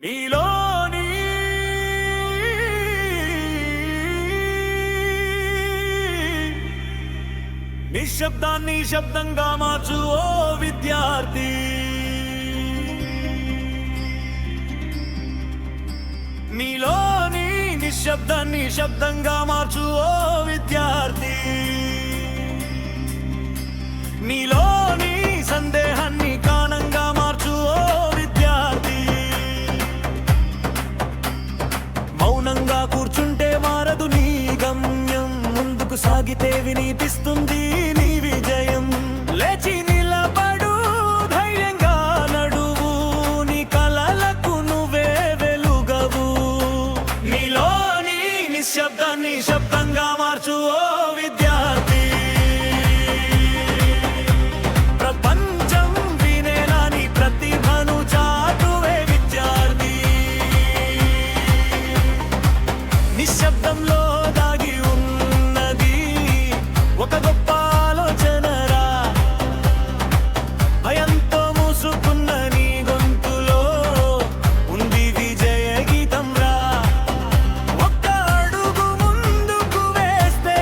నీలోని నిశ్శబ్దాన్ని శబ్దంగా మార్చు ఓ విద్యార్థి. నీలోని నిశ్శబ్దాన్ని శబ్దంగా మార్చు ఓ విద్యార్థి. నీలోని సందేహాన్ని కాణంగా మార్చు ఓ విద్యార్థి. మౌనంగా కూర్చుంటే మారదు నీ గమ్యం, ముందుకు సాగితే వినిపిస్తుంది నీ విజయం. లేచి నిలబడు, ధైర్యంగా నడువు, నీ కలలకు నువ్వే వెలుగవు. నీలోని నిశ్శబ్దాన్ని శబ్దంగా మార్చు ఓ విద్యార్థి. ప్రపంచం వినేలా నీ ప్రతిభను చాటువే విద్యార్థి. నిశ్శబ్దంలో దాగి ఉన్నది ఒక గొప్ప ఆలోచనరా. భయంతో మూసుకున్న నీ గొంతులో ఉంది విజయ గీతం రా. ఒక్క అడుగు ముందుకు వేస్తే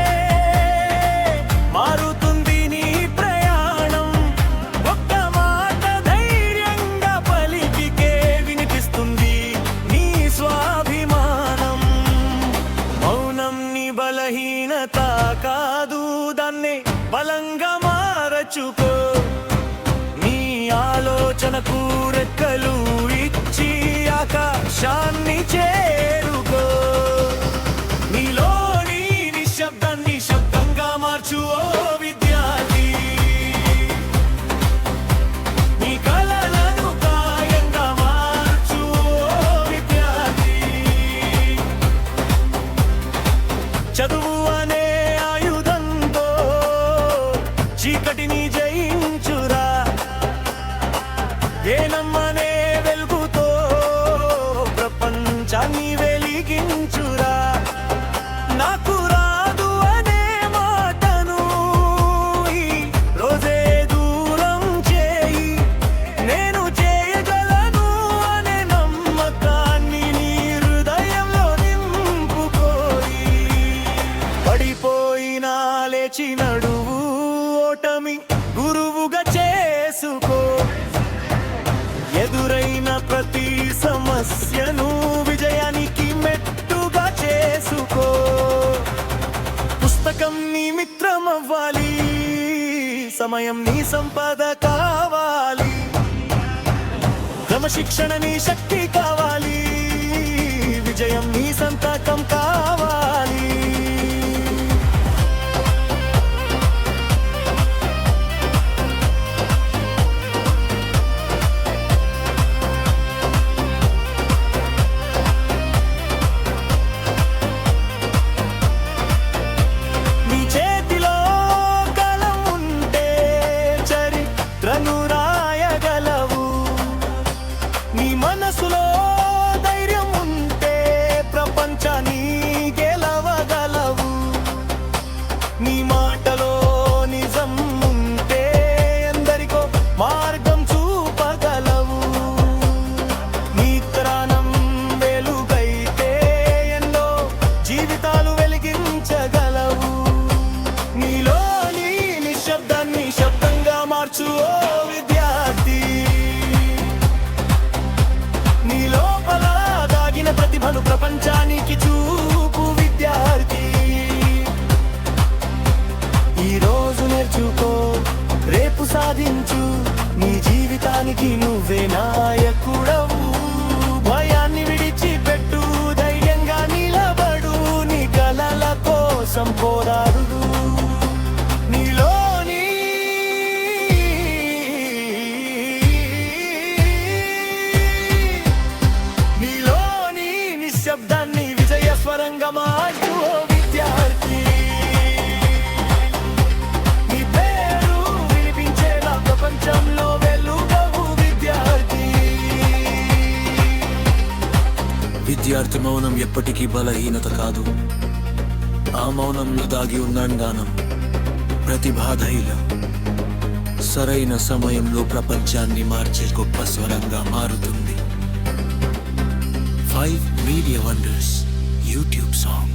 మారుతుంది నీ ప్రయాణం. ఒక్క మాట ధైర్యంగా పలికికే వినిపిస్తుంది నీ స్వాభిమానం. మౌనం నీ బలహీనత కాదు, దాన్ని బలంగా మార్చుకో. నీ ఆలోచనకు రెక్కలు ఇచ్చి ఆకాశాన్ని చేరుకో. నీలోని నిశ్శబ్దాన్ని శబ్దంగా మార్చు ఓ విద్యార్థి. నీ కలలను కాయంగా మార్చు ఓ విద్యార్థి. చదువు అనే ఆయుధంతో చీకటిని జయించురా. జ్ఞానమనే వెలుగుతో ప్రపంచాన్ని వెలిగించురా. నాకు రాదు అనే మాటను ఈ రోజే దూరం చేయి. నేను చేయగలను అనే నమ్మకాన్ని నీ హృదయంలో నింపుకోయి. పడిపోయినా లేచి నడువు, ఓటమి గురువుగా చేసుకో. ఎదురైన ప్రతి సమస్యను విజయానికి మెట్టుగా చేసుకో. పుస్తకం నీ మిత్రం అవ్వాలి, సమయం నీ సంపద కావాలి. క్రమశిక్షణ నీ శక్తి కావాలి, విజయం నీ సంతకం కావాలి. నీ చేతిలో కలం ఉంటే చరిత్రను రాయగలవు. నీ మనసులో ధైర్యం ఉంటే ప్రపంచాన్ని గెలవగలవు. నీ మాటలో నిజం ఉంటే ఎందరికో మార్గం చూపగలవు. నీ త్రాణం వెలుగైతే ఎన్నో జీవితాలు వెలిగించగలవు. నీలోని నిశ్శబ్దాన్ని శబ్దంగా మార్చు ఓ విద్యార్థి. నీ లోపల దాగిన ప్రతిభను ప్రపంచానికి చూపు విద్యార్థి. ఈ రోజు నేర్చుకో, రేపు సాధించు, నీ జీవితానికి నువ్వే నాయకుడవు. భయాన్ని విడిచిపెట్టు, ధైర్యంగా నిలబడు, నీ కలల కోసం పోరాడు. నీలోని నీలోని నిశ్శబ్దాన్ని విజయ స్వరంగా మార్చు ఓ విద్యార్థి. నీ పేరు వినిపించేలా ప్రపంచంలో వెలుగవు విద్యార్థి. విద్యార్థి మౌనం ఎప్పటికీ బలహీనత కాదు, ఆ మౌనంలో దాగి ఉన్న జ్ఞానం, ప్రతిభా ధైర్యం. సరైన సమయంలో ప్రపంచాన్ని మార్చే గొప్ప స్వరంగా మారుతుంది. 5 Media Wonders YouTube song.